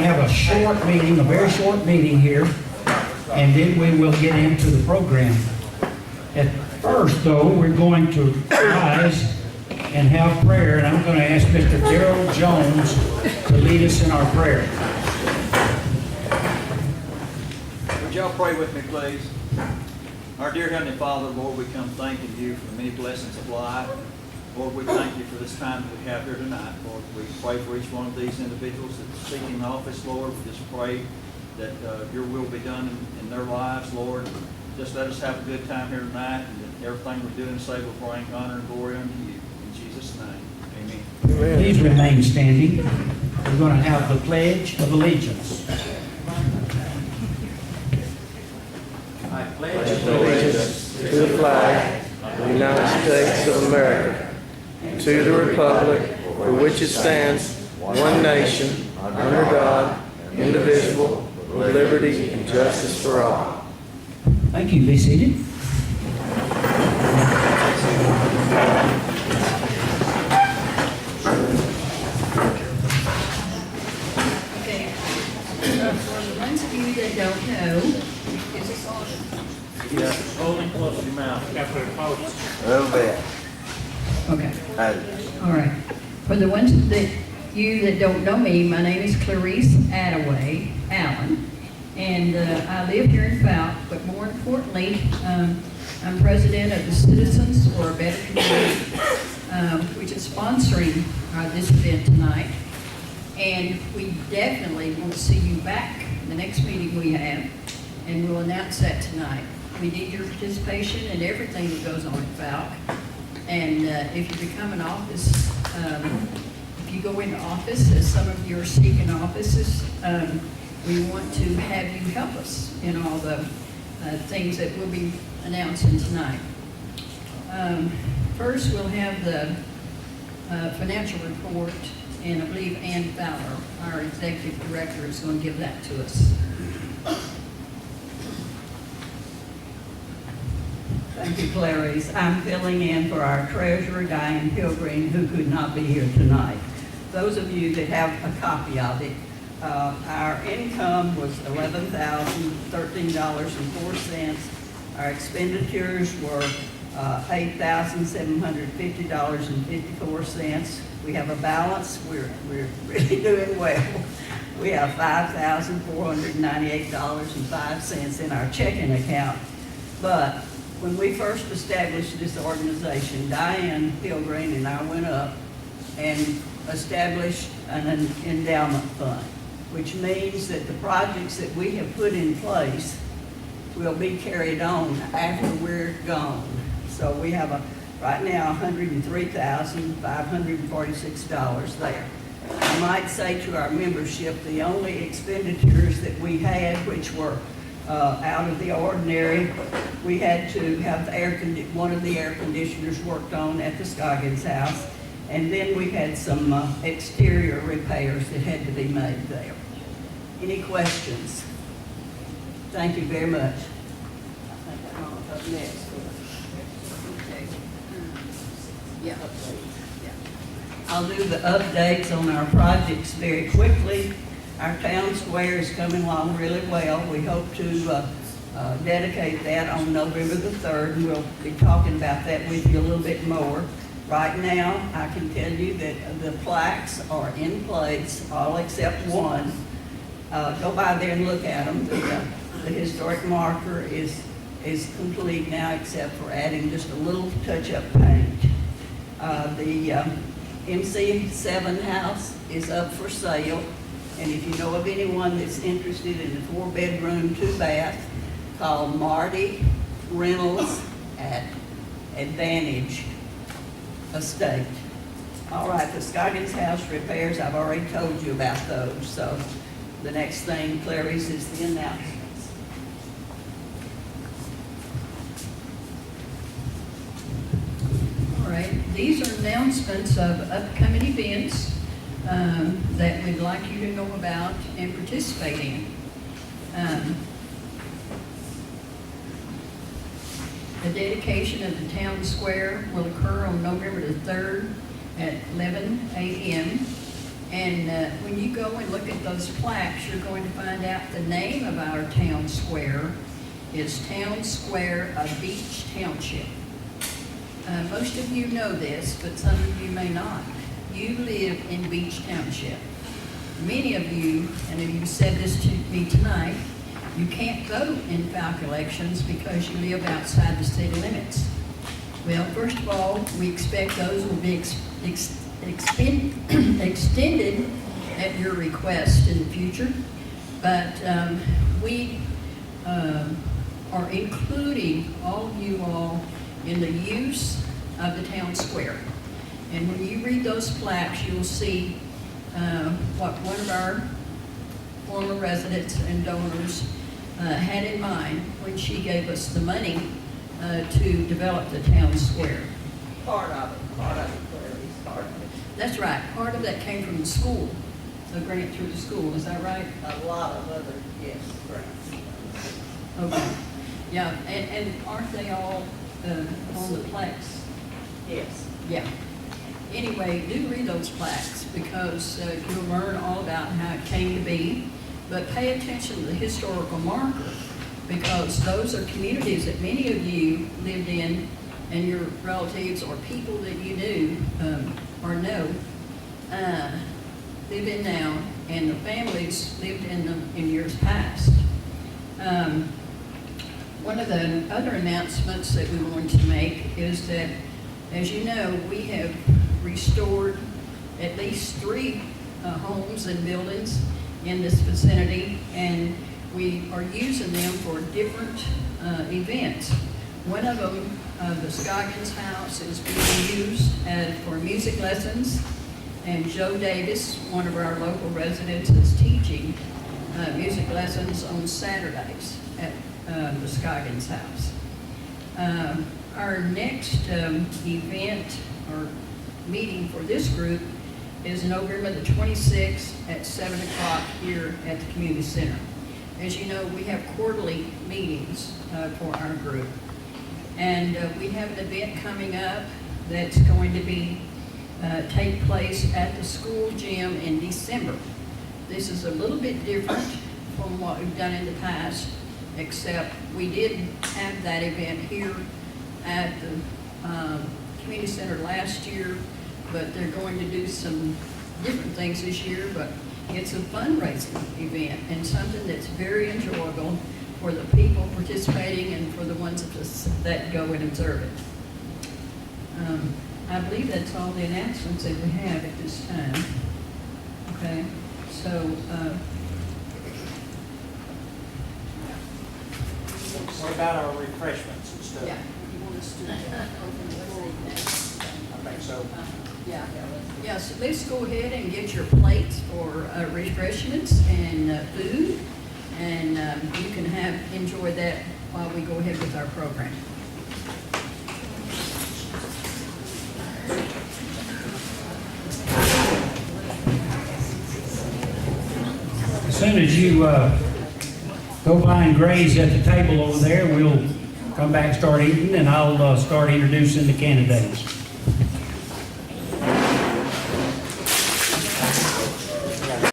to have a short meeting, a very short meeting here, and then we will get into the program. At first, though, we're going to rise and have prayer, and I'm going to ask Mr. Darrell Jones to lead us in our prayer. Would y'all pray with me, please? Our dear Heavenly Father, Lord, we come thanking you for the many blessings of life. Lord, we thank you for this time that we have here tonight. Lord, we pray for each one of these individuals that's seeking office, Lord. We just pray that your will be done in their lives, Lord. Just let us have a good time here tonight, and that everything we do and say will bring honor and glory unto you. In Jesus' name, amen. Please remain standing. We're going to have the Pledge of Allegiance. I pledge allegiance to the flag of the United States of America, to the republic for which it stands, one nation, under God, indivisible, with liberty and justice for all. Thank you. Be seated. Okay. For the ones of you that don't know, is this on? Yeah, hold it close to your mouth. After it posts. A little bit. Okay. All right. For the ones that don't know me, my name is Clarice Attaway Allen, and I live here in Fouke. But more importantly, I'm president of the Citizens for a Better Community, which is sponsoring this event tonight. And we definitely want to see you back the next meeting we have, and we'll announce that tonight. We need your participation in everything that goes on in Fouke. And if you become an office, if you go into office, as some of you are seeking offices, we want to have you help us in all the things that we'll be announcing tonight. First, we'll have the financial report, and I believe Ann Fowler, our executive director, is going to give that to us. Thank you, Clarice. I'm filling in for our treasurer, Diane Pilgrim, who could not be here tonight. Those of you that have a copy of it, our income was $11,013.04. Our expenditures were $8,750.54. We have a balance. We're really doing well. We have $5,498.05 in our checking account. But when we first established this organization, Diane Pilgrim and I went up and established an endowment fund, which means that the projects that we have put in place will be carried on after we're gone. So we have right now $103,546 there. I might say to our membership, the only expenditures that we had, which were out of the ordinary, we had to have one of the air conditioners worked on at the Scoggins house, and then we had some exterior repairs that had to be made there. Any questions? Thank you very much. I think I'm up next. Okay. Yeah. I'll do the updates on our projects very quickly. Our town square is coming along really well. We hope to dedicate that on November the 3rd, and we'll be talking about that with you a little bit more. Right now, I can tell you that the plaques are in place, all except one. Go by there and look at them. The historic marker is complete now, except for adding just a little touch-up paint. The MC7 house is up for sale, and if you know of anyone that's interested in a 4-bedroom, 2-bath, call Marty Reynolds at Advantage Estate. All right, the Scoggins house repairs, I've already told you about those, so the next thing, Clarice, is the announcements. All right. These are announcements of upcoming events that we'd like you to know about and participate in. The dedication of the town square will occur on November the 3rd at 11 a.m. And when you go and look at those plaques, you're going to find out the name of our town square is Town Square of Beach Township. Most of you know this, but some of you may not. You live in Beach Township. Many of you, and you said this to me tonight, you can't vote in Fouke elections because you live outside the city limits. Well, first of all, we expect those will be extended at your request in the future, but we are including all of you all in the use of the town square. And when you read those plaques, you will see what one of our former residents and donors had in mind when she gave us the money to develop the town square. Part of it, Clarice, part of it. That's right, part of that came from the school, the grant through the school, is that right? A lot of other, yes, grants. Okay, yeah, and aren't they all on the plaques? Yes. Yeah. Anyway, do read those plaques because you'll learn all about how it came to be, but pay attention to the historical marker because those are communities that many of you lived in and your relatives or people that you knew or know live in now, and the families lived in them in years past. One of the other announcements that we wanted to make is that, as you know, we have restored at least 3 homes and buildings in this vicinity, and we are using them for different events. One of them, the Scoggins House, is being used for music lessons, and Joe Davis, one of our local residents, is teaching music lessons on Saturdays at the Scoggins House. Our next event or meeting for this group is November the 26th at 7 o'clock here at the community center. As you know, we have quarterly meetings for our group. And we have an event coming up that's going to be take place at the school gym in December. This is a little bit different from what we've done in the past, except we did have that event here at the community center last year, but they're going to do some different things this year, but it's a fundraising event and something that's very enjoyable for the people participating and for the ones that go and observe it. I believe that's all the announcements that we have at this time. Okay, so What about our refreshments and stuff? yeah, you want us to open the floor next? I think so. Yeah, yeah. So let's go ahead and get your plates for refreshments and food, and you can enjoy that while we go ahead with our program. As soon as you go by and graze at the table over there, we'll come back and start eating, and I'll start introducing the candidates.